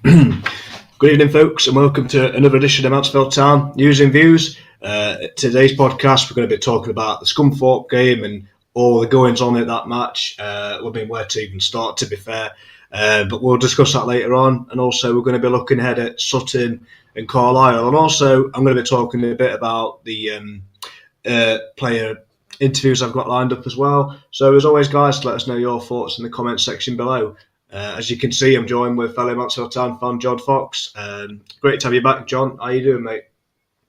Good evening, folks, and welcome to another edition of Mansfield Town News and Views. Today's podcast, we're going to be talking about the Scunthorpe game and all the goings on at that match. Where to even start, to be fair. But we'll discuss that later on. And also, we're going to be looking ahead at Sutton and Carlisle. And also, I'm going to be talking a bit about the player interviews I've got lined up as well. So, as always, guys, let us know your thoughts in the comments section below. As you can see, I'm joined with fellow Mansfield Town fan John Fox. Great to have you back, John. How you doing, mate?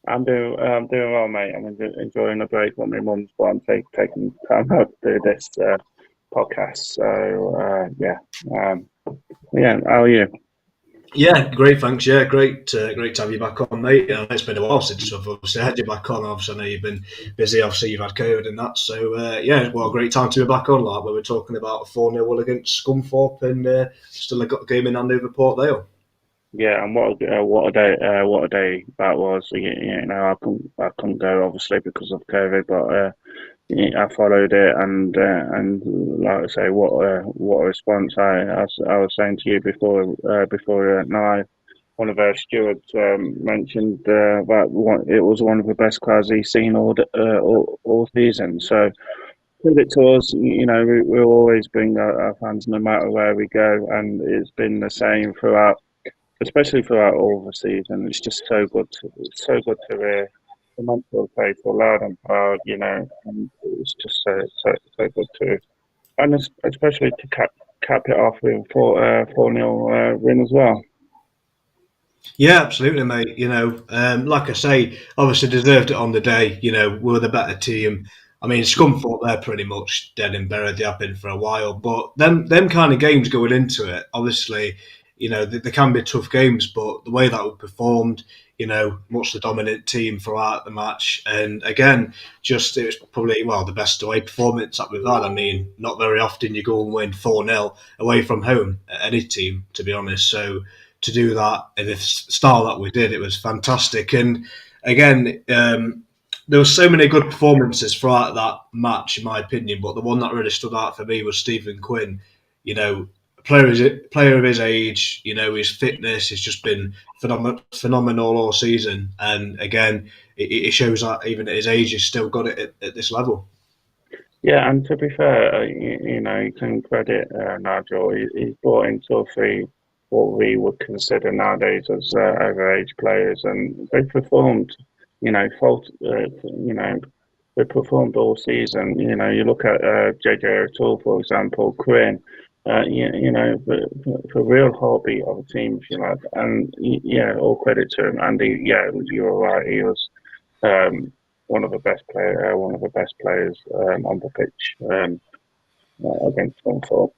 I'm doing well, mate. I'm enjoying a break with my mum's, but I'm taking time out to do this podcast. So how are you? Yeah, great, thanks. Yeah, great to have you back on, mate. It's been a while since I've obviously had you back on. Obviously, I know you've been busy. Obviously, you've had COVID and that. So, a great time to be back on. Like, where we're talking about a 4-0 win against Scunthorpe and still got a game in hand over Port Vale. Yeah, and what a day that was. I couldn't go obviously because of COVID, but I followed it, and like I say, what a response! I was saying to you before now, one of our stewards mentioned that it was one of the best crowds he's seen all season. So credit to us, we'll always bring our fans no matter where we go, and it's been the same especially throughout all the season. It's just so good to hear the Mansfield faithful loud and proud, and it's just so good to, and especially to cap it off with 4-0 win as well. Yeah, absolutely, mate. Like I say, obviously deserved it on the day. We're the better team. I mean, Scunthorpe, they're pretty much dead and buried. They have been for a while. But them kind of games going into it, obviously, they can be tough games. But the way that we performed, much the dominant team throughout the match. And again, it was probably, the best away performance that we've had. I mean, not very often you go and win 4-0 away from home at any team, to be honest. So to do that in the style that we did, it was fantastic. And again, there were so many good performances throughout that match, in my opinion. But the one that really stood out for me was Stephen Quinn. Player of his age, his fitness has just been phenomenal all season. And again, it shows that even at his age, he's still got it at this level. Yeah, and to be fair, you can credit Nigel. He's brought in 2 or 3 what we would consider nowadays as overage players, and they performed. They performed all season. You look at JJ O'Toole, for example, Quinn. For real heartbeat of a team, if you like, and all credit to him. Andy, you were right. He was one of the best players on the pitch against Scunthorpe.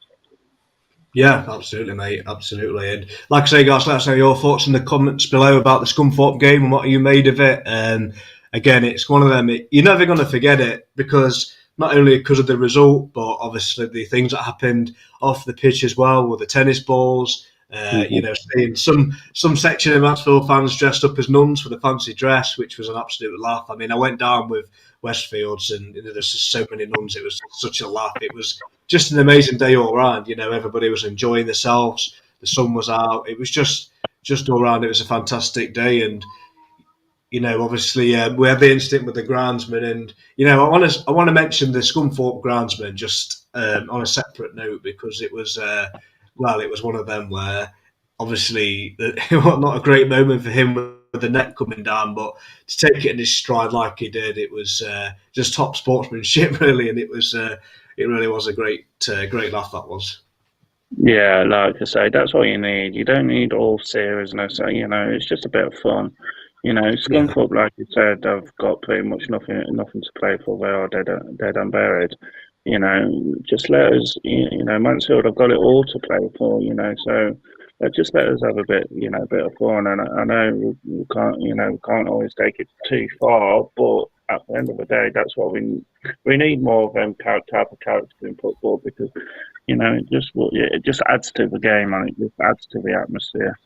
Yeah, absolutely, mate. Absolutely. And like I say, guys, let us know your thoughts in the comments below about the Scunthorpe game and what you made of it. And again, it's one of them, you're never going to forget it because not only because of the result, but obviously the things that happened off the pitch as well with the tennis balls. Seeing some section of Mansfield fans dressed up as nuns for the fancy dress, which was an absolute laugh. I mean, I went down with Westfields and there's just so many nuns. It was such a laugh. It was just an amazing day all around. Everybody was enjoying themselves. The sun was out. It was just all around. It was a fantastic day. And obviously, we had the incident with the groundsman, and I want to mention the Scunthorpe groundsman just on a separate note because it was it was one of them where obviously not a great moment for him with the net coming down, but to take it in his stride like he did, it was just top sportsmanship really, and it really was a great laugh that was. Yeah, like I say, that's all you need. You don't need all seriousness. It's just a bit of fun. Scunthorpe, like you said, have got pretty much nothing to play for. They are dead and buried. Just let us. Mansfield have got it all to play for. So just let us have a bit of fun. And I know we can't always take it too far, but at the end of the day, that's what we need more of them type of characters in football because it just adds to the game and it just adds to the atmosphere.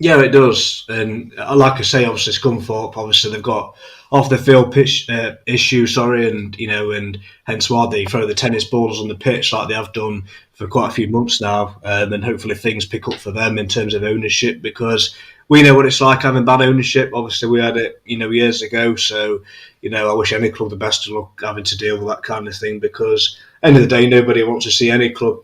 Yeah, it does, and like I say, obviously Scunthorpe, obviously they've got off the field pitch issue, sorry, and hence why they throw the tennis balls on the pitch like they have done for quite a few months now, and hopefully things pick up for them in terms of ownership because we know what it's like having bad ownership. Obviously, we had it, years ago, so I wish any club the best of luck having to deal with that kind of thing because end of the day, nobody wants to see any club,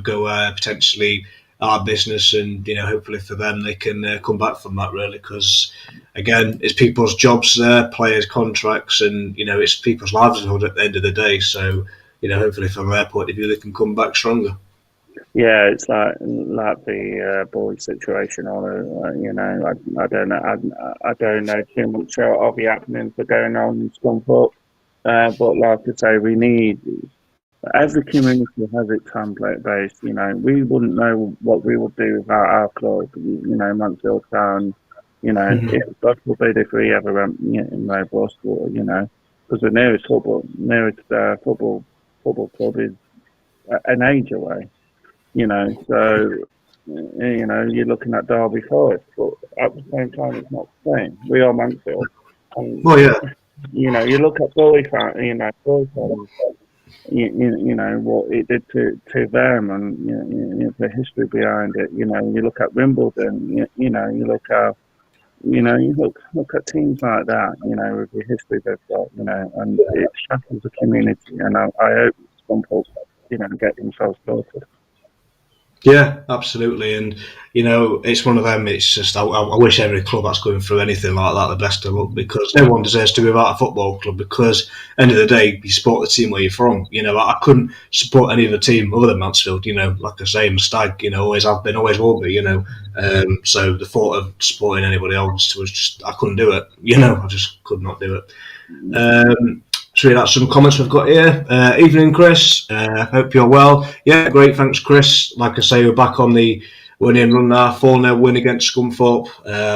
go potentially our business, and hopefully for them they can come back from that really because again it's people's jobs there, players' contracts, and it's people's livelihood at the end of the day. So hopefully from their point of view they can come back stronger. Yeah, it's like the boy situation. Or I don't know. I don't know too much of the happenings that are going on in Scunthorpe. But like I say, we need every community has its template base. We wouldn't know what we would do without our club. Mansfield Town. If Mm-hmm. God forbid if we ever went robust, because the nearest football club is an age away. So you're looking at Derby Forest, but at the same time, it's not the same. We are Mansfield, and Well, yeah, you look at Bury fans, what it did to them, and the history behind it. You look at Wimbledon, you look at look at teams like that, with the history they've got, and it shatters the community. And I hope some folks, get themselves sorted. yeah, absolutely, and it's one of them. It's just I wish every club that's going through anything like that the best of luck because no one deserves to be without a football club. Because end of the day, you support the team where you're from. I couldn't support any other team other than Mansfield. Like I say, I'm a Stag. Always have been, always will be. So the thought of supporting anybody else was just I couldn't do it. I just could not do it. To read out some comments we've got here. Evening, Chris. Hope you're well. Yeah, great. Thanks, Chris. Like I say, we're back on the winning run now. 4-0 win against Scunthorpe.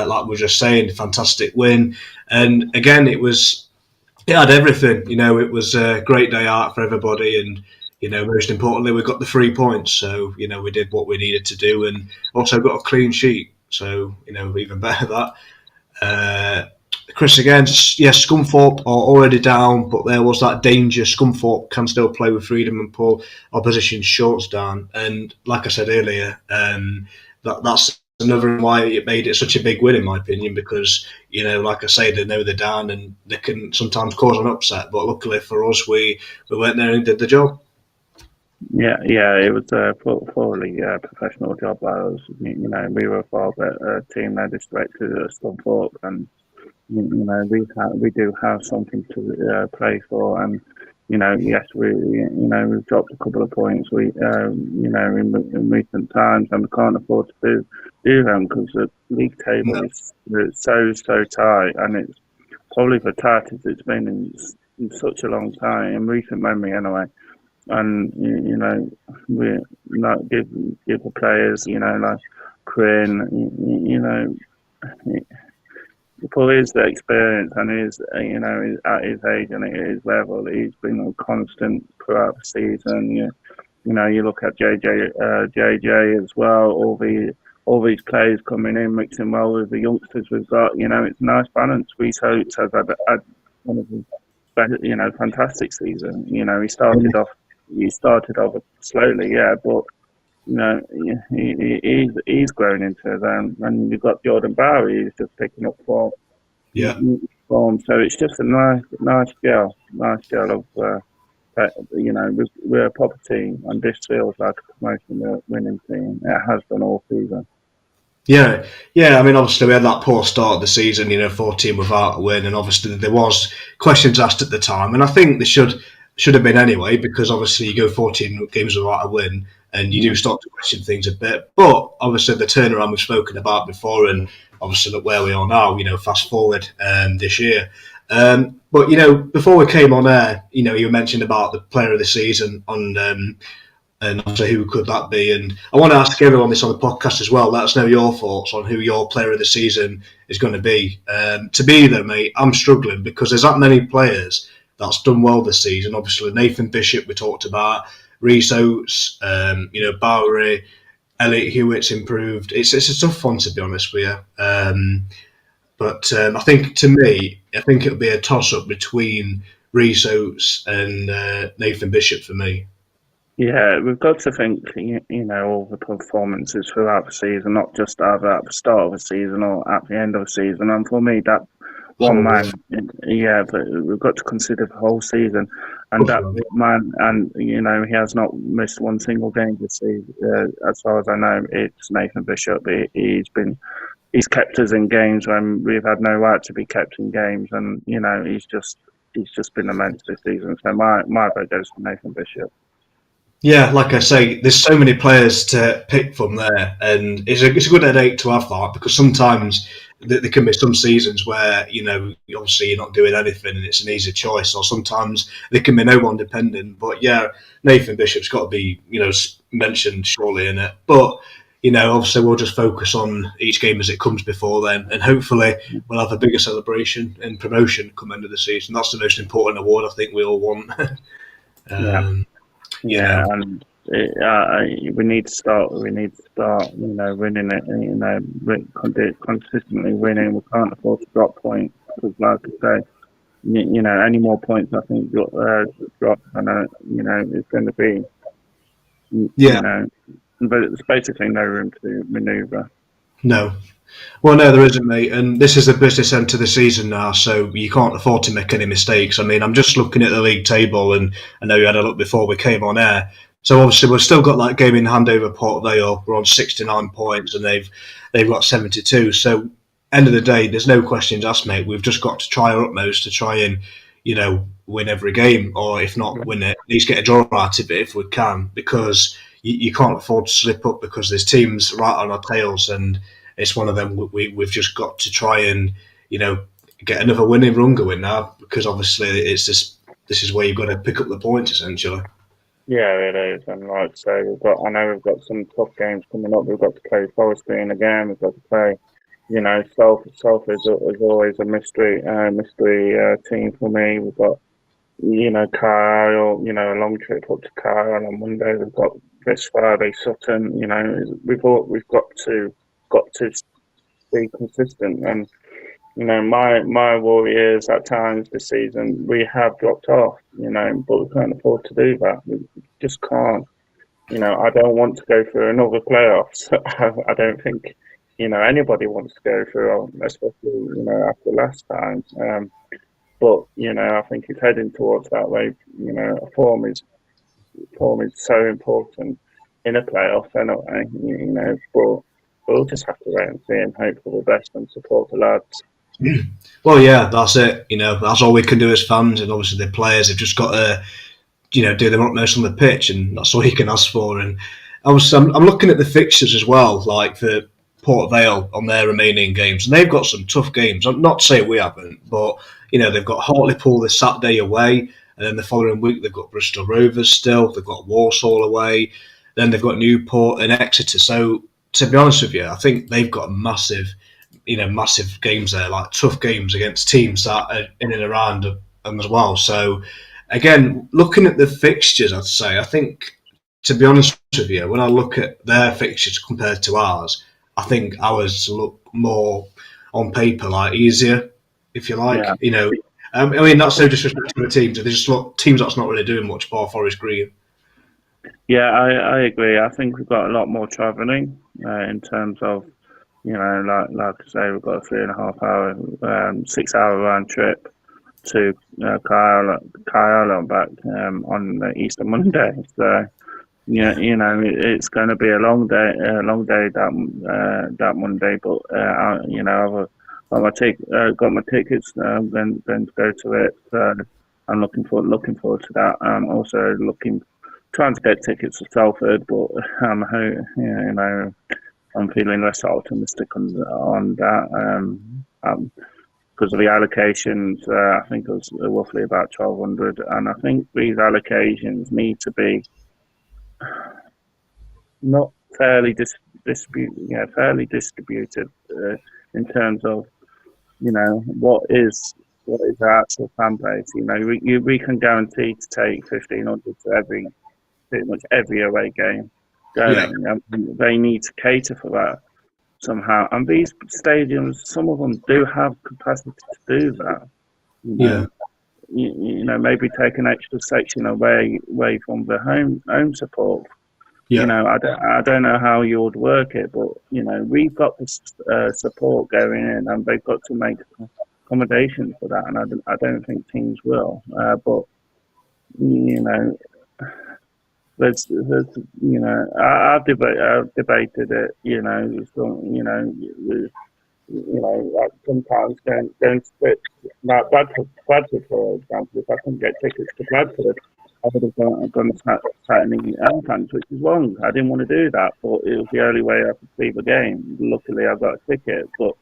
Like we were just saying, fantastic win. And again, it had everything. It was a great day out for everybody. And, most importantly, we got the 3 points. So, we did what we needed to do and also got a clean sheet. So, even better that. Chris again, yes, Scunthorpe are already down, but there was that danger. Scunthorpe can still play with freedom and pull opposition shorts down. And like I said earlier, that's another reason why it made it such a big win, in my opinion, because, like I say, they know they're down and they can sometimes cause an upset. But luckily for us, we went there and did the job. Yeah, it was a fully professional job by us. We were a far better team than distracted at Scunthorpe, and we do have something to play for, and yes, we've dropped a couple of points. In recent times, and we can't afford to do them because the league table is so tight, and it's probably the tightest it's been in such a long time in recent memory, anyway. And we not give the players, like Quinn, for his experience and his, at his age and at his level, he's been a constant throughout the season. You look at JJ as well. All these players coming in, mixing well with the youngsters we've got. It's a nice balance. Reece Oates has had one of the fantastic season. He started off slowly, yeah, but he's grown into them, and you've got Jordan Bowery who's just picking up form. Yeah. So it's just a nice gel of we're a proper team, and this feels like a promotion winning team. It has done all season. Yeah. I mean, obviously we had that poor start of the season, 14 without a win, and obviously there was questions asked at the time, and I think they should have been anyway, because obviously you go 14 games without a win, and you do start to question things a bit. But obviously the turnaround we've spoken about before, and obviously look where we are now. Fast forward this year. But before we came on air, you mentioned about the player of the season and obviously who could that be? And I want to ask everyone this on the podcast as well. Let us know your thoughts on who your player of the season is going to be. To be there, mate, I'm struggling because there's that many players that's done well this season. Obviously, Nathan Bishop we talked about, Reece Oates, Bowery, Elliot Hewitt's improved. It's a tough one, to be honest with you. But I think, to me, I think it'll be a toss-up between Reece Oates and Nathan Bishop for me. Yeah, we've got to think, all the performances throughout the season, not just either at the start of the season or at the end of the season. And for me, that one Whole, man, yeah, but we've got to consider the whole season. And that Buffalo. man, and he has not missed one single game this season. As far as I know, it's Nathan Bishop. He's kept us in games when we've had no right to be kept in games, and he's just been immense this season. So my vote goes to Nathan Bishop. Yeah, like I say, there's so many players to pick from there, and it's a good headache to have that because sometimes there can be some seasons where obviously you're not doing anything and it's an easy choice, or sometimes there can be no one dependent. But yeah, Nathan Bishop's got to be mentioned surely in it. But obviously we'll just focus on each game as it comes before then, and hopefully we'll have a bigger celebration and promotion come end of the season. That's the most important award I think we all want. Yeah. Yeah, and we need to start. We need to start. Winning it. Consistently winning. We can't afford to drop points because, like I say, any more points I think drop, and it's going to be, Yeah. but it's basically no room to manoeuvre. No. Well, no, there isn't, mate. And this is the business end to the season now, so you can't afford to make any mistakes. I mean, I'm just looking at the league table, and I know you had a look before we came on air. So obviously, we've still got that game in hand over Port Vale. We're on 69 points, and they've got 72. So, end of the day, there's no questions asked, mate. We've just got to try our utmost to try and win every game, or if not win it, at least get a draw out of it if we can, because you can't afford to slip up because there's teams right on our tails, and it's one of them we've just got to try and get another winning run going now, because obviously this is where you've got to pick up the points essentially. Yeah, it is, and like I say, I know we've got some tough games coming up. We've got to play Forest Green again. We've got to play, Self is always a mystery team for me. We've got Kyle, a long trip up to Kyle on Monday. We've got this Friday Sutton. We've got to be consistent, and my worry is at times this season we have dropped off, but we can't afford to do that. We just can't. I don't want to go through another playoffs. I don't think anybody wants to go through, especially after last time. But I think it's heading towards that way. Form is so important in a playoff anyway. But we'll just have to wait and see and hope for the best and support the lads. Well, yeah, that's it. That's all we can do as fans, and obviously the players have just got to do their utmost on the pitch, and that's all you can ask for. And I'm looking at the fixtures as well, like for Port Vale on their remaining games, and they've got some tough games. I'm not saying we haven't, but they've got Hartlepool this Saturday away, and then the following week they've got Bristol Rovers still. They've got Walsall away, then they've got Newport and Exeter. So to be honest with you, I think they've got massive games there, like tough games against teams that are in and around them as well. So again, looking at the fixtures, I'd say, I think, to be honest with you, when I look at their fixtures compared to ours, I think ours look more on paper like easier, if you like. Yeah. I mean, that's no disrespect to the teams. They just look teams that's not really doing much, bar Forest Green. Yeah, I agree. I think we've got a lot more travelling in terms of, like I say, we've got a 3.5 hour, 6 hour round trip to Kyle and back on Easter Monday. So, it's going to be a long day that Monday. But I've got my tickets. I'm going to go to it. So I'm looking forward to that. I'm also trying to get tickets to Salford, but I'm feeling less optimistic on that. Because of the allocations, I think it was roughly about 1,200, and I think these allocations need to be not fairly fairly distributed in terms of what is the actual fan base. We can guarantee to take 1,500 to pretty much every away game, going, and they need to cater for that somehow. And these stadiums, some of them do have capacity to do that. You know, maybe take an extra section away from the home support. You know, I don't know how you would work it, but we've got this support going in, and they've got to make accommodation for that, and I don't think teams will. But there's I've debated it. Like sometimes going to like Bradford, for example. If I couldn't get tickets to Bradford, I would have gone sat in the Anfield, which is wrong. I didn't want to do that, but it was the only way I could see the game. Luckily, I got a ticket, but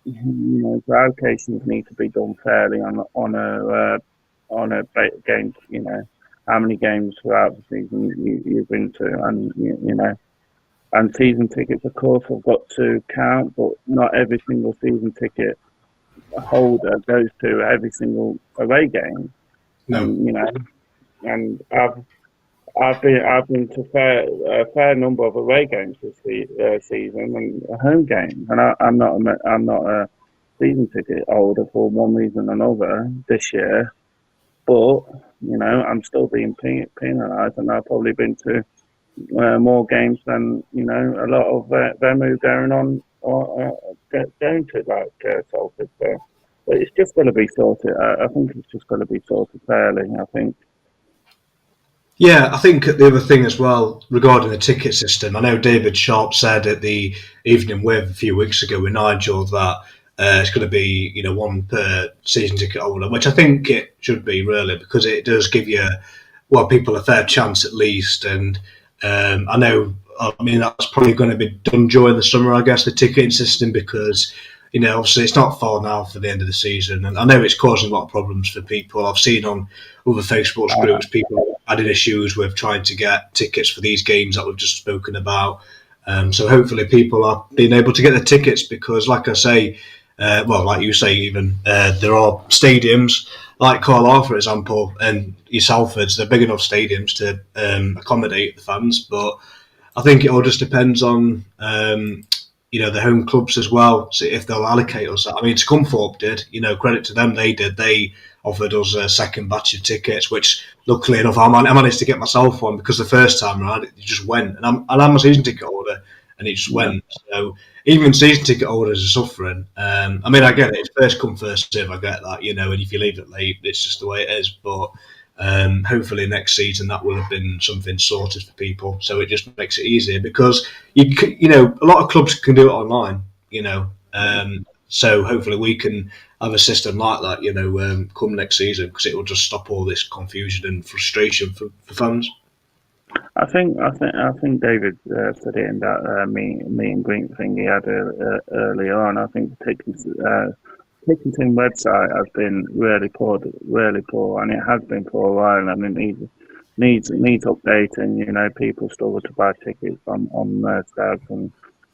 the allocations need to be done fairly on a game. How many games throughout the season you've been to, and and season tickets, of course, have got to count, but not every single season ticket holder goes to every single away game. No. And I've been to a fair number of away games this season and a home game, and I'm not a season ticket holder for one reason or another this year, but I'm still being penalised, and I've probably been to more games than a lot of them who are going on or going to like Salford. So, but it's just got to be sorted. I think it's just got to be sorted fairly. I think. Yeah, I think the other thing as well regarding the ticket system, I know David Sharp said at the Evening With a few weeks ago with Nigel that it's going to be one per season ticket holder, which I think it should be really, because it does give people a fair chance at least. And I mean that's probably going to be done during the summer, I guess, the ticketing system, because obviously it's not far now for the end of the season, and I know it's causing a lot of problems for people. I've seen on other Facebook groups people having issues with trying to get tickets for these games that we've just spoken about. So hopefully people are being able to get the tickets, because like I say, like you say, even there are stadiums like Carlisle, for example, and Salfords. They're big enough stadiums to accommodate the fans, but I think it all just depends on the home clubs as well. So if they'll allocate us that. I mean, Scunthorpe did. Credit to them, they did. They offered us a second batch of tickets, which luckily enough I managed to get myself one, because the first time around it just went, and I'm a season ticket holder, and it just went. So even season ticket holders are suffering. I mean, I get it. It's first come, first serve. I get that, and if you leave it late, it's just the way it is. But hopefully next season that will have been something sorted for people, so it just makes it easier, because a lot of clubs can do it online. So hopefully we can have a system like that. Come next season, because it will just stop all this confusion and frustration for fans. I think David said it in that meet and greet thing he had earlier on. I think the ticketing website has been really poor, and it has been for a while, and it needs updating. People struggle to buy tickets on their stats, and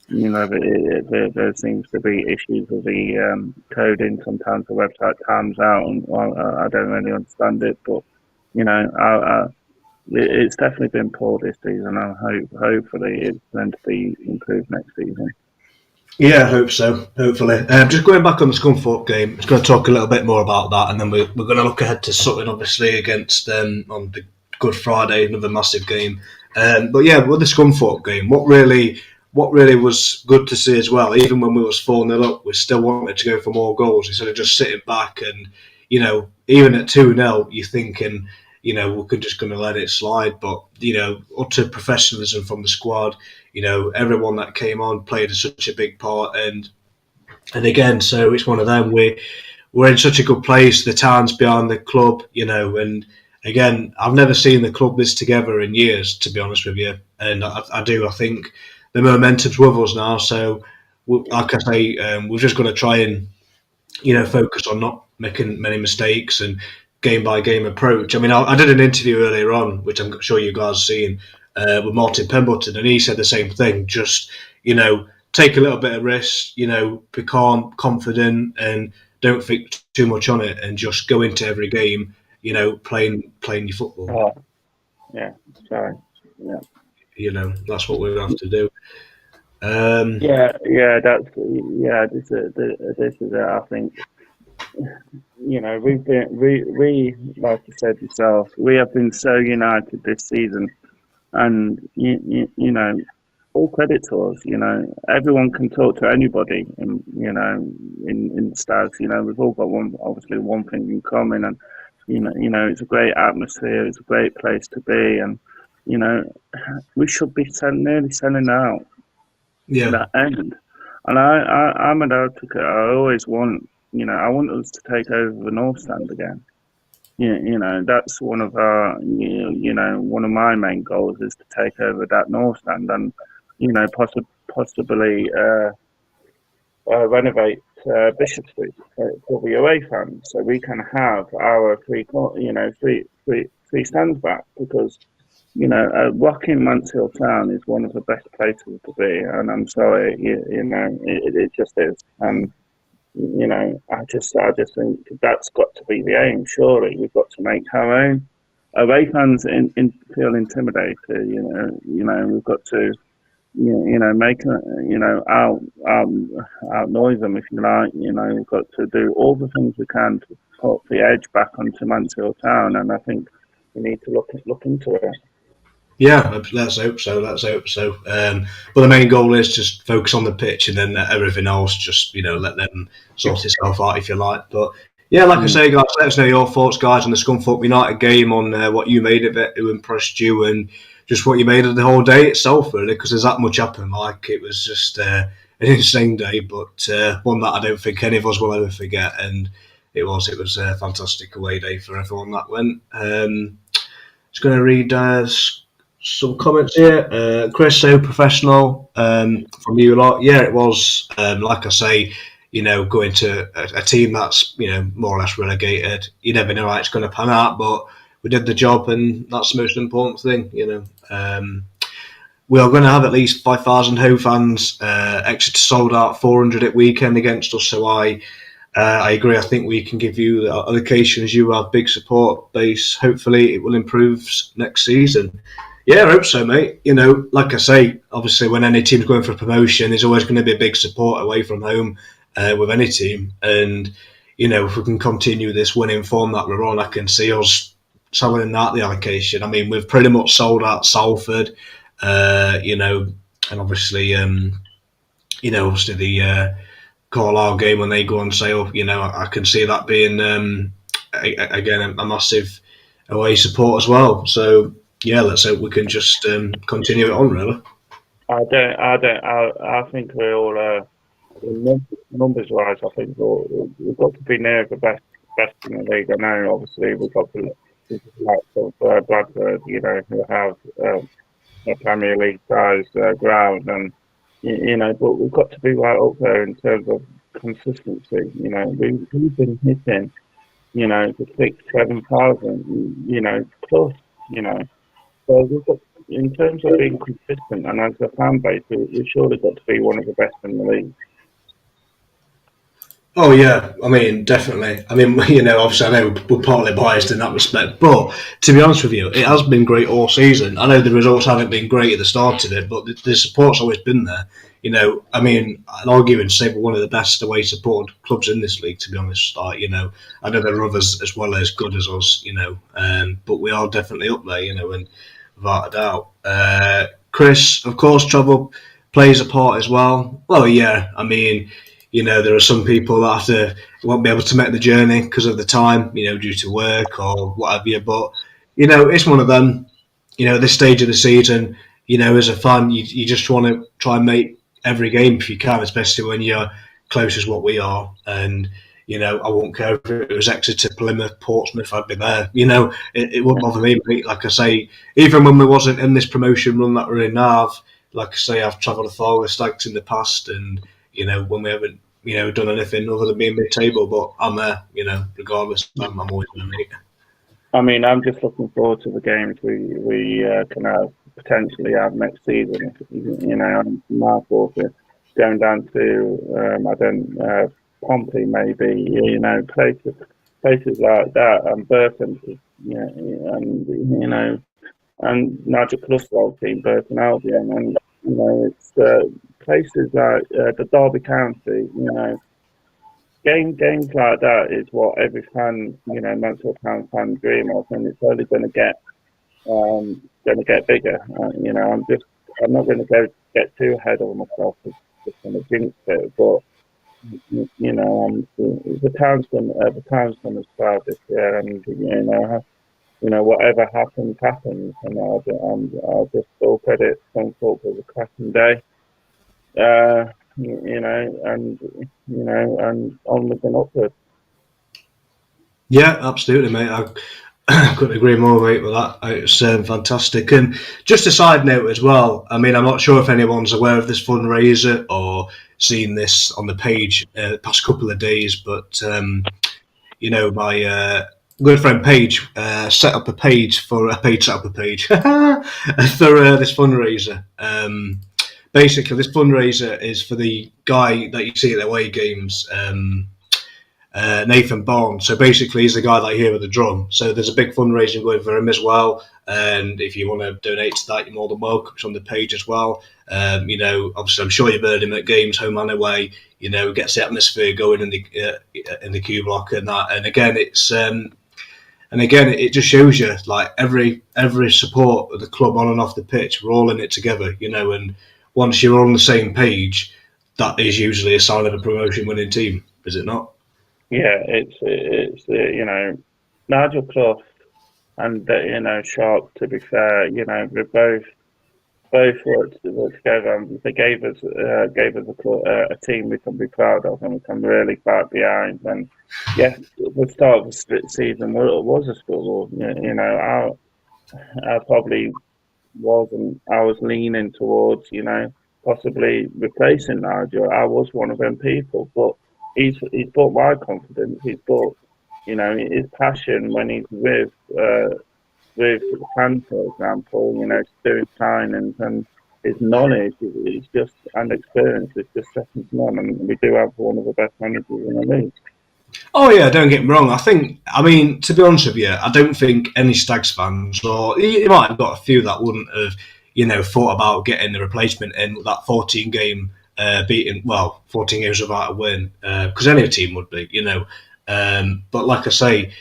there seems to be issues with the coding. Sometimes the website times out, and I don't really understand it, but it's definitely been poor this season, and hopefully it's going to be improved next season. Yeah, I hope so. Hopefully. Just going back on the Scunthorpe game, I'm just going to talk a little bit more about that, and then we're going to look ahead to Sutton, obviously, against them on the Good Friday, another massive game. But yeah, with the Scunthorpe game, what really was good to see as well, even when we was 4-0 up, we still wanted to go for more goals instead of just sitting back. And even at 2-0, you're thinking, we're just going to let it slide. But utter professionalism from the squad. Everyone that came on played such a big part, and again, so it's one of them. We're in such a good place. The town's behind the club, and again, I've never seen the club this together in years, to be honest with you. And I think the momentum's with us now. So, like I say, we're just going to try and focus on not making many mistakes and game by game approach. I mean, I did an interview earlier on, which I'm sure you guys have seen, with Martin Pemberton, and he said the same thing. Just take a little bit of risk, be calm, confident, and don't think too much on it, and just go into every game, playing your football. Yeah, sorry. Yeah. that's what we have to do. This is it. I think we like you said yourself, we have been so united this season, and all credit to us. Everyone can talk to anybody, and in Stags, we've all got one thing in common, and it's a great atmosphere, it's a great place to be, and you know, we should be nearly selling out to Yeah, that end. And I'm an advocate. I always want, I want us to take over the North Stand again. That's one of one of my main goals is to take over that North Stand and, possibly renovate Bishop Street for the away fans, so we can have our three stands back, because Rocking Mansfield Town is one of the best places to be, and I'm sorry, it just is. And I just think that's got to be the aim. Surely we've got to make our own away fans feel intimidated. We've got to make outnoise them, if you like. We've got to do all the things we can to put the edge back onto Mansfield Town, and I think we need to look into it. yeah. Let's hope so. Let's hope so. But the main goal is just focus on the pitch, and then everything else, just let them sort itself out, if you like. But yeah, like I say, guys, let us know your thoughts, guys, on the Scunthorpe United game, on what you made of it, who impressed you, and just what you made of the whole day itself, really, because there's that much happened. Like, it was just an insane day, but one that I don't think any of us will ever forget. And it was a fantastic away day for everyone that went. Just going to read some comments here. Chris, so professional from you lot. Yeah, it was. Like I say, going to a team that's more or less relegated. You never know how it's going to pan out, but we did the job, and that's the most important thing. We are going to have at least 5,000 home fans. Exeter sold out 400 at weekend against us, so I agree. I think we can give you the allocations. You have big support base. Hopefully, it will improve next season. Yeah, I hope so, mate. Like I say, obviously, when any team's going for a promotion, there's always going to be a big support away from home with any team. And, if we can continue this winning form that we're on, I can see us selling out the allocation. I mean, we've pretty much sold out Salford, and obviously, obviously the Carlisle game when they go on sale. I can see that being, again, a massive away support as well. So, yeah, let's hope we can just continue it on, really. I think we're all numbers wise. I think we've got to be near the best in the league. I know, obviously, we've got the likes of Bradford, who have a Premier League sized ground, and but we've got to be right up there in terms of consistency. We've been hitting, the 6,000-7,000, plus, So we've got, in terms of being consistent and as a fan base, we've surely got to be one of the best in the league. Oh yeah, I mean, definitely. I mean, obviously, I know we're partly biased in that respect, but to be honest with you, it has been great all season. I know the results haven't been great at the start of it, but the support's always been there. I mean, I'd argue and say we're one of the best away supported clubs in this league, to be honest. I know there are others as well as good as us, but we are definitely up there, and without a doubt. Chris, of course, travel plays a part as well. Well, yeah, I mean, there are some people that won't be able to make the journey because of the time, due to work or what have you. But, it's one of them, this stage of the season, as a fan, you just want to try and make every game if you can, especially when you're close as what we are. And, I won't care if it was Exeter, Plymouth, Portsmouth, I'd be there. It wouldn't bother me. Like I say, even when we wasn't in this promotion run that we're in now, like I say, I've travelled far with Stags in the past, and when we haven't done anything other than being mid-table, but I'm there, regardless. I'm always going to meet. I mean, I'm just looking forward to the games we can potentially have next season. My thoughts are going down to Pompey, maybe, places like that, and Burton, and and Nigel Clough's old team, Burton Albion, and it's places like the Derby County. Games like that is what every fan, Mansfield Town fan dream of, and it's only going to get bigger. I'm not going to get too ahead of myself, just going to jinx it, but. The town's going to start this year, and whatever happens, and I'll just all credit Scunthorpe for the cracking day, and onwards and upwards. Yeah, absolutely, mate. I couldn't agree more, mate, with that. It's fantastic. And just a side note as well, I mean, I'm not sure if anyone's aware of this fundraiser or seen this on the page the past couple of days, but, my good friend Paige set up a page for this fundraiser. Basically, this fundraiser is for the guy that you see at the away games, Nathan Barnes. So basically, he's the guy that you hear with the drum. So there's a big fundraising going for him as well. And if you want to donate to that, you're more than welcome. It's on the page as well. Obviously, I'm sure you've heard him at games, home and away. Gets the atmosphere going in the Q Block and that. And again, it just shows you like every support of the club on and off the pitch. We're all in it together, And once you're on the same page, that is usually a sign of a promotion-winning team, is it not? Yeah, it's Nigel Clough and Sharp. To be fair, we both worked together, and they gave us a team we can be proud of and we can really fight behind. And yes, the start of the season was a struggle. I probably wasn't. I was leaning towards possibly replacing Nigel. I was one of them people, but. He's brought my confidence. He's brought, his passion when he's with fans, for example. Doing signings, and his knowledge is just and experience is just second to none. And we do have one of the best managers in the league. Oh yeah, don't get me wrong. I mean, to be honest with you, I don't think any Stags fans, or you might have got a few that wouldn't have, thought about getting the replacement in that 14 game. 14 games without a win, because any team would be, But like I say,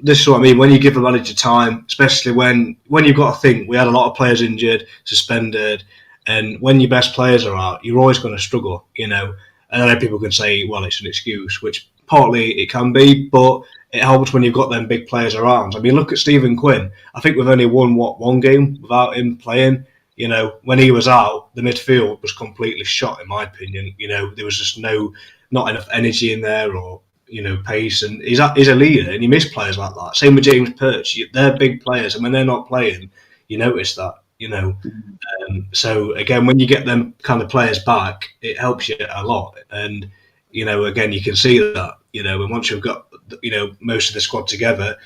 this is what I mean. When you give a manager time, especially when you've got to think, we had a lot of players injured, suspended, and when your best players are out, you're always going to struggle, And I know people can say, well, it's an excuse, which partly it can be, but it helps when you've got them big players around. I mean, look at Stephen Quinn. I think we've only won, one game without him playing. When he was out, the midfield was completely shot, in my opinion. There was just not enough energy in there or, pace. And he's a leader and you miss players like that. Same with James Perch. They're big players. And when they're not playing, you notice that, So, again, when you get them kind of players back, it helps you a lot. And, again, you can see that, and once you've got, most of the squad together,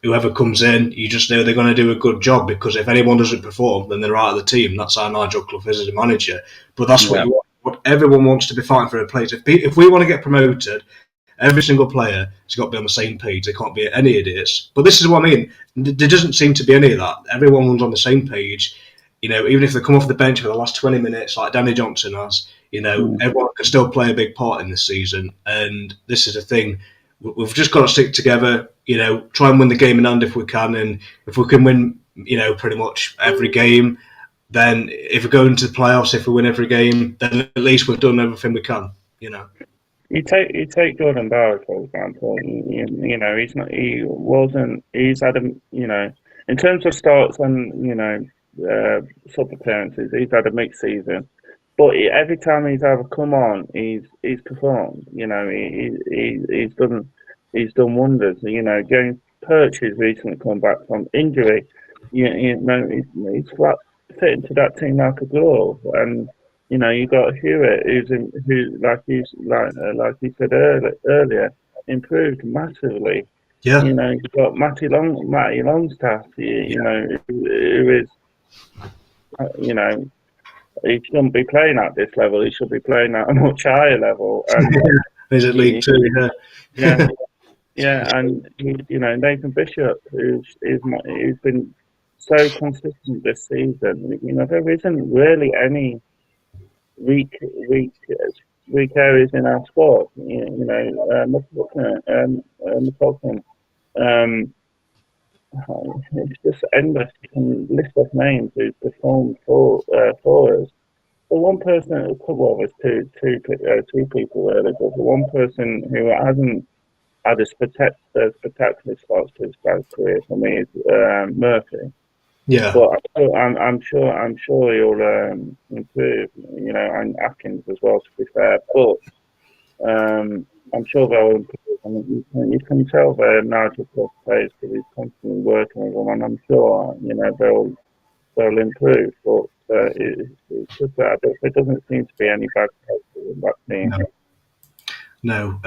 whoever comes in, you just know they're going to do a good job, because if anyone doesn't perform, then they're out of the team. That's how Nigel Clough is as a manager. But that's what you want. What everyone wants to be fighting for a place. If we want to get promoted, every single player has got to be on the same page. They can't be any idiots. But this is what I mean. There doesn't seem to be any of that. Everyone's on the same page. Even if they come off the bench for the last 20 minutes, like Danny Johnson has, everyone can still play a big part in this season. And this is the thing. We've just got to stick together, try and win the game in hand if we can. And if we can win, pretty much every game, then if we go into the playoffs, if we win every game, then at least we've done everything we can, You take Jordan Barrett, for example. He's had in terms of starts and, sub appearances, he's had a mixed season. But every time he's ever come on, he's performed. He's done wonders. James Perch has recently come back from injury. He's flat fit into that team like a glove. And you got Hewitt, like you said earlier, improved massively. Yeah. You've got Matty Longstaff. Who is he shouldn't be playing at this level. He should be playing at a much higher level. And he's at League Two, yeah, and Nathan Bishop, who's been so consistent this season. There isn't really any weak weak weak areas in our squad. McLaughlin, um, it's just endless. You can list off names who's performed for us. The one person, well, there's two people really, but the one person who hasn't had a spectacular start to his career for me is Murphy. Yeah. But I'm sure he'll improve. And Atkins as well, to be fair. But I'm sure they'll improve. I mean, you can tell they're Nigel Clough players because he's constantly working with them, and I'm sure they'll improve. But it's just that there doesn't seem to be any bad character in that team. No.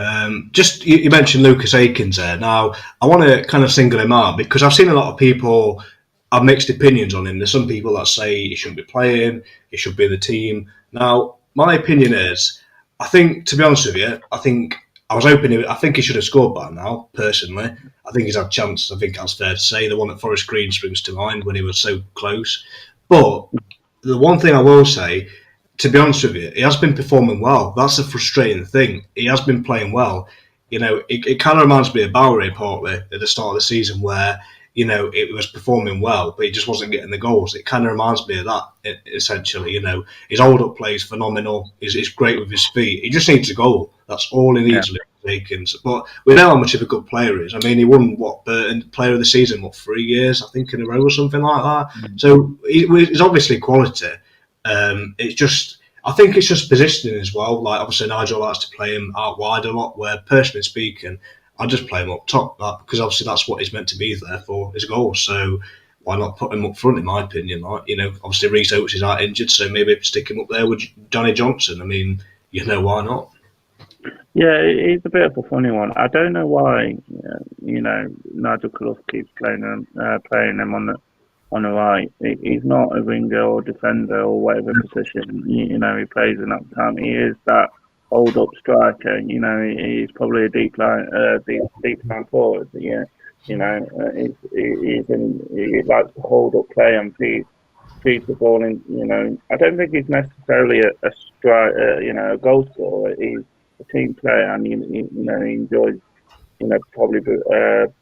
Just you mentioned Lucas Akins there. Now, I want to kind of single him out because I've seen a lot of people have mixed opinions on him. There's some people that say he shouldn't be playing, he should be in the team. Now, my opinion is, I think, to be honest with you, I think he should have scored by now, personally. I think he's had chances. I think that's fair to say. The one at Forest Green springs to mind when he was so close. But the one thing I will say, to be honest with you, he has been performing well. That's the frustrating thing. He has been playing well. It kind of reminds me of Bowery partly at the start of the season where, it was performing well, but he just wasn't getting the goals. It kind of reminds me of that, essentially. His hold-up play is phenomenal. He's great with his feet. He just needs a goal. That's all he needs, Lucas Akins. But we know how much of a good player he is. I mean, he won, Burton Player of the Season, 3 years, I think, in a row or something like that. So he's obviously quality. I think it's just positioning as well. Like, obviously, Nigel likes to play him out wide a lot, where, personally speaking, I just play him up top, because obviously that's what he's meant to be there for, his goals. So why not put him up front, in my opinion? Obviously Reece Oates is out injured, so maybe stick him up there with Johnny Johnson. I mean, why not? Yeah, he's a bit of a funny one. I don't know why, Nigel Clough keeps playing him on the right. He's not a winger or defender or whatever position he plays in that time. He is that hold up striker. He's probably a deep line forward. Yeah, he likes to hold up play and feed the ball in. I don't think he's necessarily a striker, a goal scorer. He's a team player, and he enjoys probably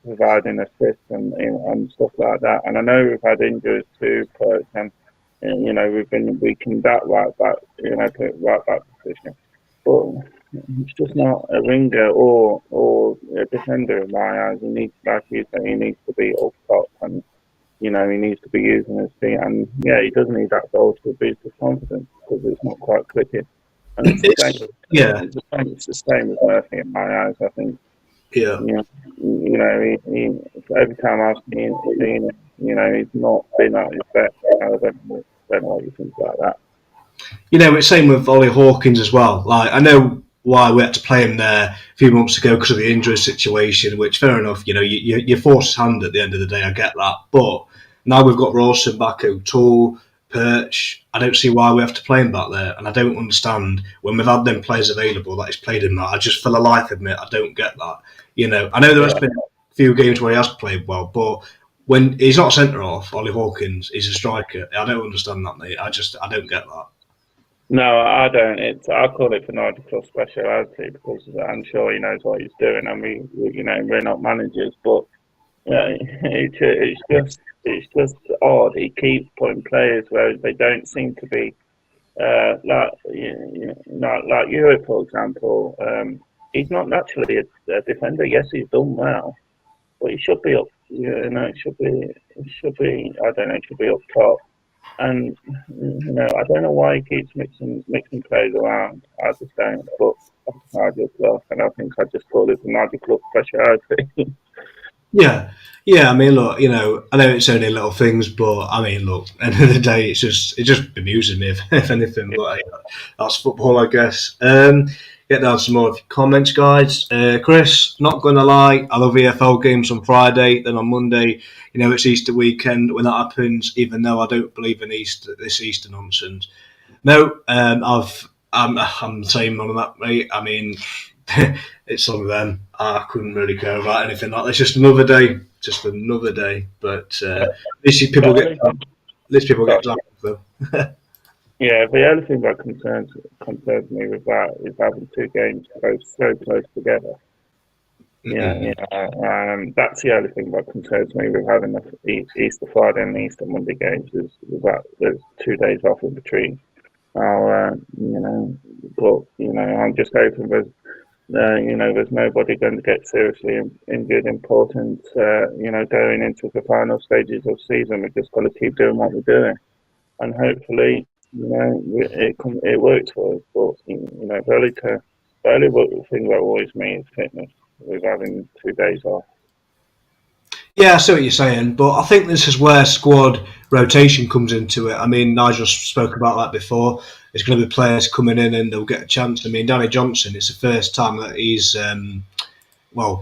providing assists and stuff like that. And I know we've had injuries too, and we've been weakened that right back, right back position. But it's just not a winger or a defender in my eyes. He needs, like you say, he needs to be up top, and he needs to be using his feet. And he does need that goal to boost his confidence because it's not quite clicking. And it's the same as Murphy in my eyes, I think. Yeah. He every time I've seen him, he's not been at his best. I don't know what you think about that. It's same with Ollie Hawkins as well. Like, I know why we had to play him there a few months ago because of the injury situation, which, fair enough, you force his hand at the end of the day, I get that. But now we've got Rawson back, O'Toole, Perch. I don't see why we have to play him back there, and I don't understand when we've had them players available that he's played in that. I just, for the life of me, I don't get that. I know there has been a few games where he has played well, but when he's not centre half, Ollie Hawkins, he's a striker. I don't understand that, mate. I don't get that. No, I don't. I call it for Nigel Clough's speciality because I'm sure he knows what he's doing, and we're not managers, but it's just odd. He keeps putting players where they don't seem to be like Europe, for example. He's not naturally a defender. Yes, he's done well, but he should be up. It should be. I don't know. It should be up top. And I don't know why he keeps mixing players around. I just don't. But that's Nigel Clough, and I think I just call it the Nigel Clough speciality. Yeah. I mean, look, I know it's only little things, but I mean, look, at the end of the day, it just bemuses me if anything. But that's football, I guess. Get down some more of your comments, guys. Chris, not gonna lie, I love EFL games on Friday. Then on Monday, it's Easter weekend when that happens. Even though I don't believe in this Easter nonsense. No, I'm the same on that, mate. I mean, it's some of them. I couldn't really care about anything like that. It's just another day. just another day. But at least people get to them. Yeah, the only thing that concerns me with that is having two games so close together. That's the only thing that concerns me with having the Easter Friday and Easter Monday games is that there's 2 days off in between. I'm just hoping there's nobody going to get seriously injured, important, going into the final stages of the season. We've just got to keep doing what we're doing, and hopefully, it works for us. But the only thing that worries me is fitness with having 2 days off. Yeah, I see what you're saying, but I think this is where squad rotation comes into it. I mean, Nigel spoke about that before. There's going to be players coming in and they'll get a chance. I mean, Danny Johnson, it's the first time that he's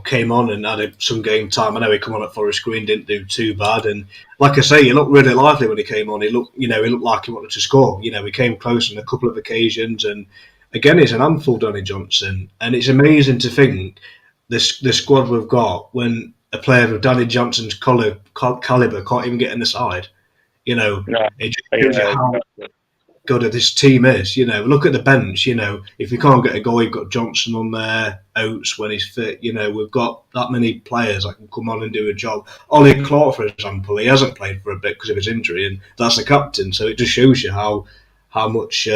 came on and had some game time. I know he come on at Forest Green, didn't do too bad, and like I say, he looked really lively when he came on. He looked like he wanted to score. He came close on a couple of occasions, and again, he's an handful, Danny Johnson, and it's amazing to think the squad we've got when a player of Danny Johnson's caliber can't even get in the side. It just shows you how good this team is. Look at the bench. If you can't get a goal, you've got Johnson on there, Oates when he's fit. We've got that many players that can come on and do a job. Ollie Clark, for example, he hasn't played for a bit because of his injury, and that's the captain. So it just shows you how much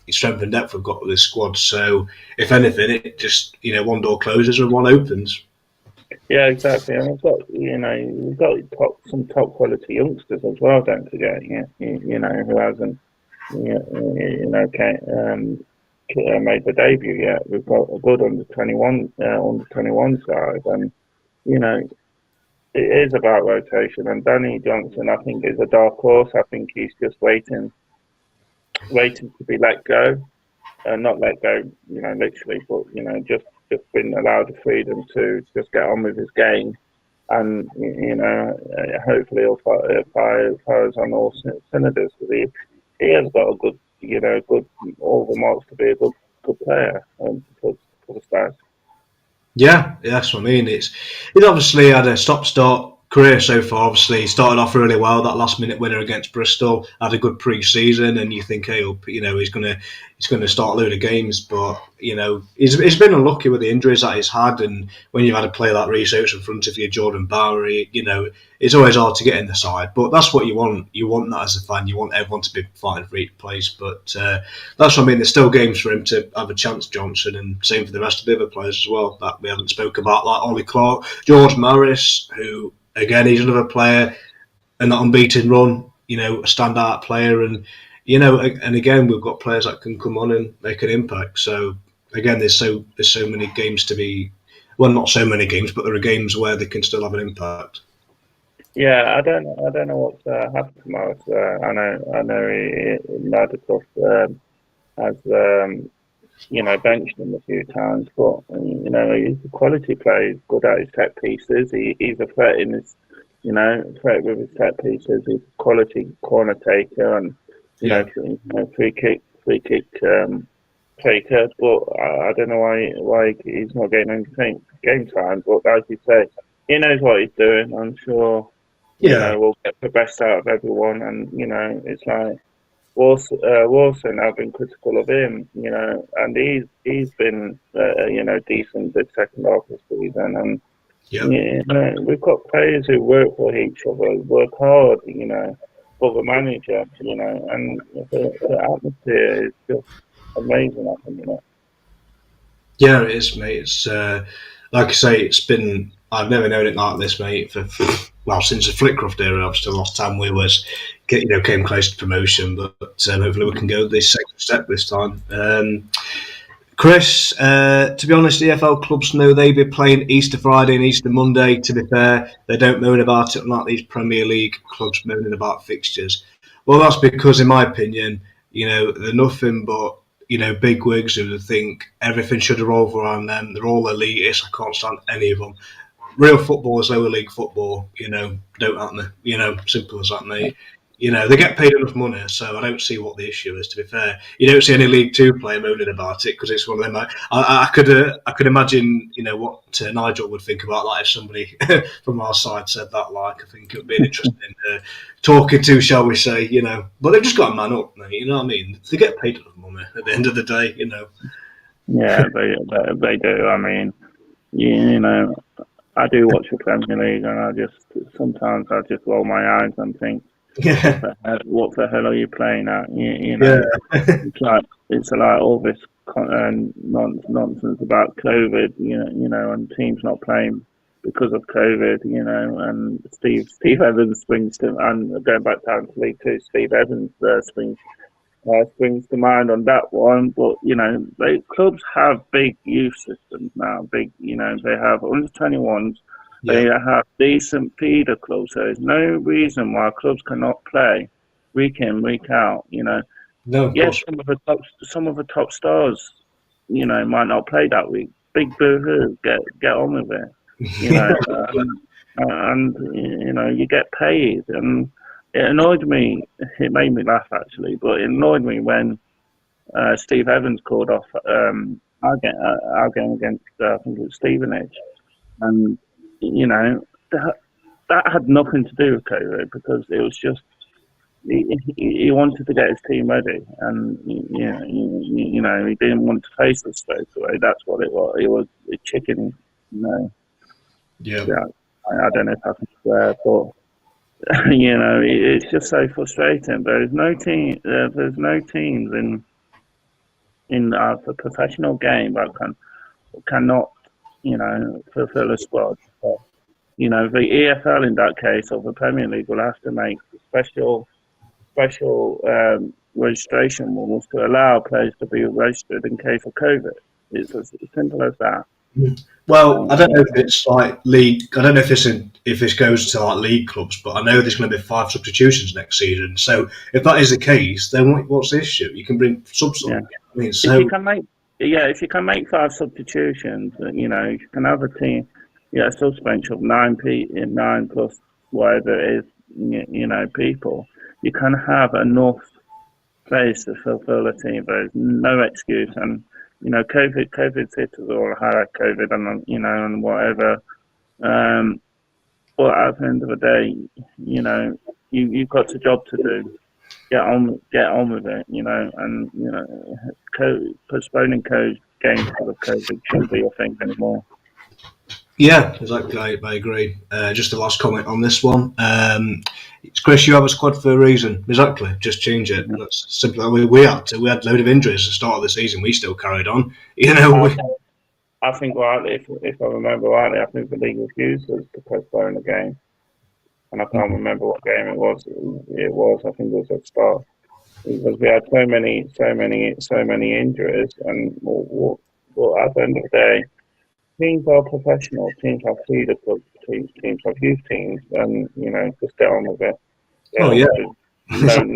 strength and depth we've got with this squad. So if anything, it just one door closes and one opens. Yeah, exactly. And we've got some top quality youngsters as well. Don't forget, who hasn't made the debut yet. We've got a good under 21 side, and it is about rotation. And Danny Johnson, I think, is a dark horse. I think he's just waiting to be let go, not let go, literally, but just been allowed the freedom to just get on with his game, and hopefully he'll fire on all cylinders. He has got a good, all the marks to be a good player for the Stars. Yeah, that's what I mean. He's obviously had a stop-start career so far. Obviously, he started off really well. That last-minute winner against Bristol, had a good pre-season, and you think, hey, he's going to start a load of games. But he's been unlucky with the injuries that he's had, and when you've had a player like Rhys Oates in front of you, Jordan Bowery, it's always hard to get in the side. But that's what you want. You want that as a fan. You want everyone to be fighting for each place. But that's what I mean. There's still games for him to have a chance, Johnson, and same for the rest of the other players as well that we haven't spoke about, like Ollie Clark, George Morris, who. Again, he's another player in that unbeaten run, a standout player. And, and again, we've got players that can come on and make an impact. So, again, there's so many games to be, well, not so many games, but there are games where they can still have an impact. Yeah, I don't know what's happened to Morris. I know Ladikoff has, benched him a few times, but he's a quality player. He's good at his set pieces. He's a threat in his, threat with his set pieces. He's a quality corner taker and free kick taker. But I don't know why he's not getting any game time. But as you say, he knows what he's doing. I'm sure. We'll get the best out of everyone, and it's like. Wilson, I've been critical of him, and he's been, decent the second half of the season. And we've got players who work for each other, work hard, for the manager, and the atmosphere is just amazing at the minute. Yeah, it is, mate. It's like I say, I've never known it like this, mate. Since the Flitcroft era, obviously the last time we came close to promotion, but hopefully we can go this second step this time. Chris, to be honest, the EFL clubs know they'll be playing Easter Friday and Easter Monday. To be fair, they don't moan about it like these Premier League clubs moaning about fixtures. Well, that's because, in my opinion, they're nothing but big wigs who think everything should revolve around them. They're all elitists. I can't stand any of them. Real football is lower league football, don't happen. Simple as that, mate. They get paid enough money, so I don't see what the issue is. To be fair, you don't see any League Two player moaning about it because it's one of them. I could imagine, what Nigel would think about that if somebody from our side said that. I think it would be an interesting talking to, shall we say? But they've just got to man up, mate. You know what I mean? They get paid enough money at the end of the day. Yeah, they do. I mean, I do watch the Premier League, and sometimes I just roll my eyes and think, Yeah. what the hell are you playing at? It's like all this nonsense about COVID, and teams not playing because of COVID, and Steve Evans springs to, and going back down to League Two, Steve Evans springs to mind on that one. But clubs have big youth systems now. They have under 21s. Yeah. They have decent feeder clubs. So there's no reason why clubs cannot play week in, week out. No. Yes, some of the top stars, might not play that week. Big boo-hoo. Get on with it. And you get paid. And it annoyed me. It made me laugh actually, but it annoyed me when Steve Evans called off our game against I think it was Stevenage, and that had nothing to do with COVID because it was just he wanted to get his team ready, and he didn't want to face us straight away. That's what it was. It was a chicken, Yeah. I don't know if I can swear, but it's just so frustrating. There's no teams in the professional game that cannot fulfill a squad. But, the EFL in that case, or the Premier League, will have to make special registration rules to allow players to be registered in case of COVID. It's as simple as that. Well, I don't know if it's like league. I don't know if this goes to like league clubs, but I know there's going to be 5 substitutions next season. So if that is the case, then what's the issue? You can bring subs. Yeah. I mean, if you can make 5 substitutions, you can have a team. A suspension of 9 plus whatever it is, people. You can have enough players to fulfill a team. There's no excuse, and COVID hit us all had COVID, and whatever. But at the end of the day, you've got a job to do. Get on with it, and postponing games because of COVID shouldn't be a thing anymore. Yeah, exactly. I agree. Just the last comment on this one. It's Chris, you have a squad for a reason. Exactly. Just change it. That's simply we had a load of injuries at the start of the season. We still carried on. I think rightly, if I remember rightly, I think the league refused us to postpone the game, and I can't remember what game it was. I think it was at the start because we had so many injuries, and at the end of the day, teams are professional. Teams have feeder clubs. Teams have youth teams, and just get on with it. No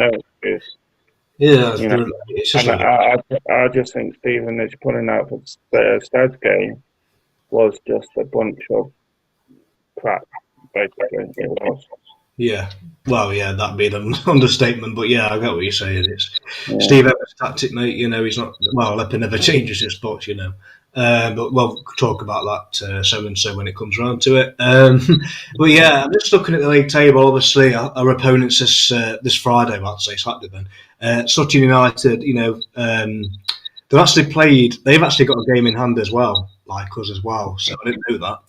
excuse. Yeah, it's just I just think Stevenage putting out the Stads game was just a bunch of crap. Basically, it was. Yeah. Well, yeah, that'd be an understatement, but yeah, I get what you're saying. It's Steve Evans' tactic, mate. He's not. Well, Leper never changes his spots, but we'll talk about that so when it comes around to it. But yeah, I'm just looking at the league table. Obviously, our opponents this Friday, I'd say Saturday then. Sutton United, they've actually got a game in hand as well, like us as well. So I didn't know that.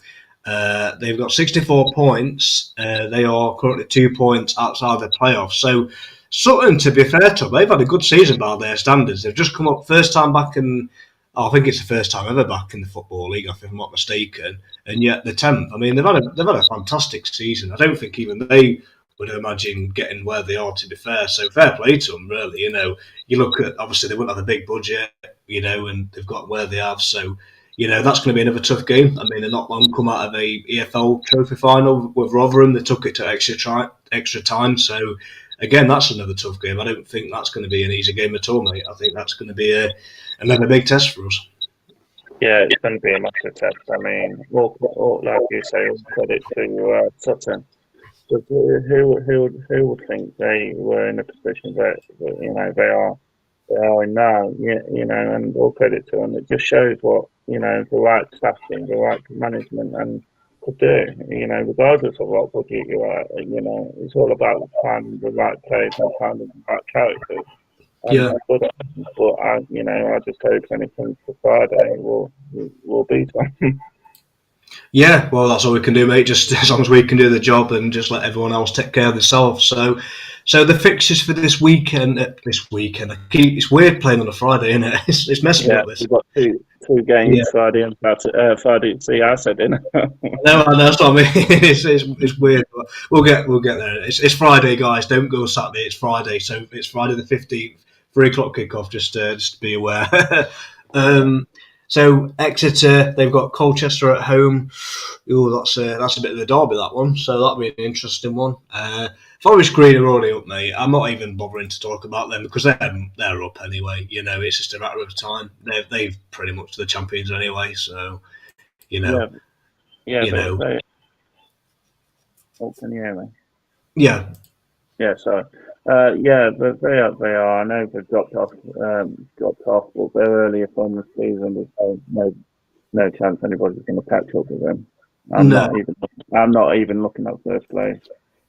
They've got 64 points. They are currently 2 points outside the playoffs. So Sutton, to be fair to them, they've had a good season by their standards. They've just come up first time back in. I think it's the first time ever back in the Football League, if I'm not mistaken, and yet the 10th. I mean, they've had a fantastic season. I don't think even they would imagine getting where they are, to be fair. So fair play to them, really. You look at, obviously they wouldn't have a big budget, and they've got where they have. So, that's going to be another tough game. I mean, they're not long come out of a EFL trophy final with Rotherham. They took it to extra time. So, again, that's another tough game. I don't think that's going to be an easy game at all, mate. I think that's going to be another big test for us. Yeah, it's going to be a massive test. I mean, like you say, all credit to Sutton. who would think they were in a position that they are in now? And all credit to them. It just shows what the right staffing, the right management, and could do. Regardless of what budget you are, it's all about finding the right players and finding the right characters. Yeah. But I just hope anything for Friday will beat them. Yeah, well, that's all we can do, mate. Just as long as we can do the job and just let everyone else take care of themselves. So the fixtures for this weekend. It's weird playing on a Friday, isn't it? It's messing up this. We've got two games Friday and Friday. See, I said, didn't I? No, that's what I mean. It's weird, but we'll get there. It's Friday, guys. Don't go Saturday. It's Friday, so it's Friday the 15th, 3:00 kickoff. Just to be aware. So Exeter, they've got Colchester at home. Ooh, that's a bit of a derby, that one. So that'll be an interesting one. Forest Green are already up, mate. I'm not even bothering to talk about them because they're up anyway. It's just a matter of time. They've pretty much the champions anyway. So Yeah. They, oh, can you hear me? Yeah. Yeah, sorry. But they are. I know they've dropped off, but they're earlier from the season. There's no chance anybody's going to catch up with them. I'm not even looking at first place.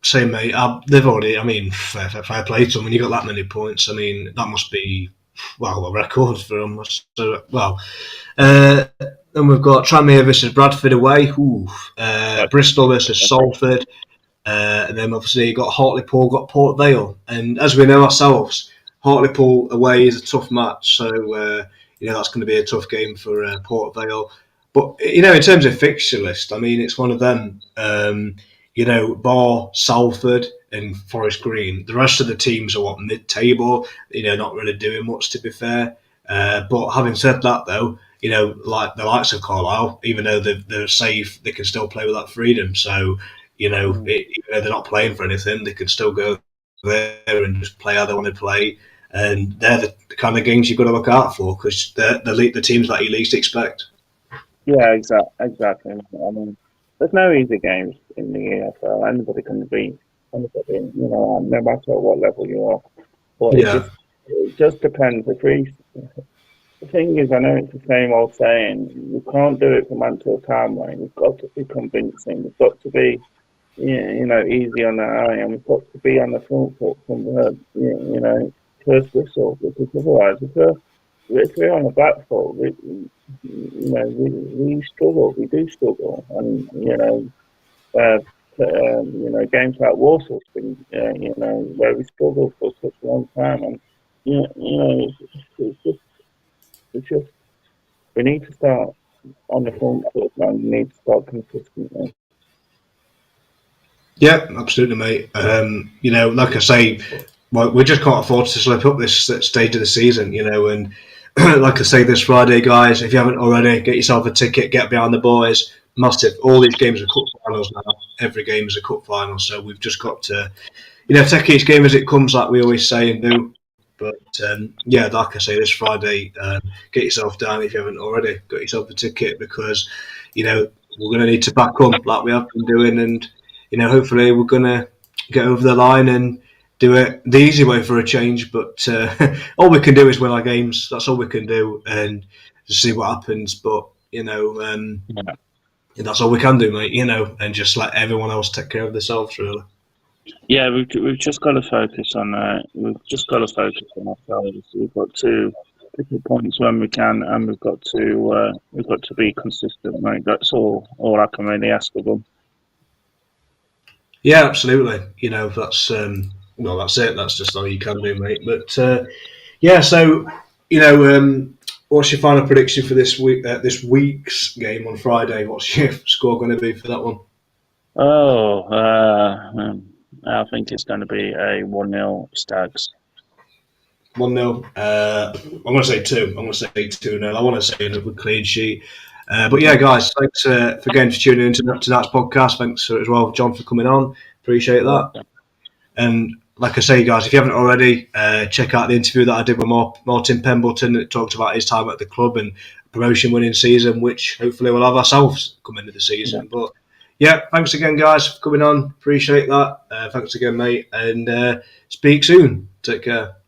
Same, mate. They've already. I mean, fair play to them. When you got that many points, I mean, that must be a record for them. So, then we've got Tranmere versus Bradford away. Bristol versus Salford. And then obviously you got Hartlepool, got Port Vale, and as we know ourselves, Hartlepool away is a tough match. So that's going to be a tough game for Port Vale. But in terms of fixture list, I mean it's one of them. Bar Salford and Forest Green, the rest of the teams are mid-table. Not really doing much, to be fair. But having said that, though, like the likes of Carlisle, even though they're safe, they can still play with that freedom. So. Even though they're not playing for anything, they can still go there and just play how they want to play. And they're the kind of games you've got to look out for because they're the teams that you least expect. Yeah, exactly. I mean, there's no easy games in the EFL. Anybody can beat anybody, no matter what level you are. But it just depends. The thing is, I know it's the same old saying, you can't do it from Mansfield Town way. We've got to be convincing. We've got to be easy on the eye, and we've got to be on the front foot from the, first whistle, because otherwise, if we're on the back foot, we struggle, we do struggle, and, games like Warsaw's been, where we struggled for such a long time, and, it's just, we need to start on the front foot, and we need to start consistently. Yeah, absolutely, mate. Like I say, we just can't afford to slip up this stage of the season, and like I say, this Friday, guys, if you haven't already, get yourself a ticket, get behind the boys. Massive. All these games are cup finals now. Every game is a cup final, so we've just got to, take each game as it comes, like we always say and do. But like I say, this Friday, get yourself down if you haven't already. Got yourself a ticket because, we're going to need to back up like we have been doing, and hopefully we're going to get over the line and do it the easy way for a change. But all we can do is win our games. That's all we can do, and just see what happens. But that's all we can do, mate. And just let everyone else take care of themselves, really. Yeah, we've just got to focus on ourselves. We've got to pick the points when we can, and we've got to be consistent, mate. That's all I can really ask of them. Yeah, absolutely. That's that's it. That's just all you can do, mate. But so what's your final prediction for this week's game on Friday? What's your score going to be for that one? I think it's going to be a 1-0 Stags. 1-0. I'm going to say 2. I'm going to say 2-0. I want to say a clean sheet. But yeah, guys, thanks again for tuning into tonight's podcast. Thanks as well, John, for coming on. Appreciate that. And like I say, guys, if you haven't already, check out the interview that I did with Martin Pembleton that talked about his time at the club and promotion winning season, which hopefully we'll have ourselves come into the season. Yeah. But Yeah, thanks again, guys, for coming on. Appreciate that. Thanks again, mate, and speak soon. Take care.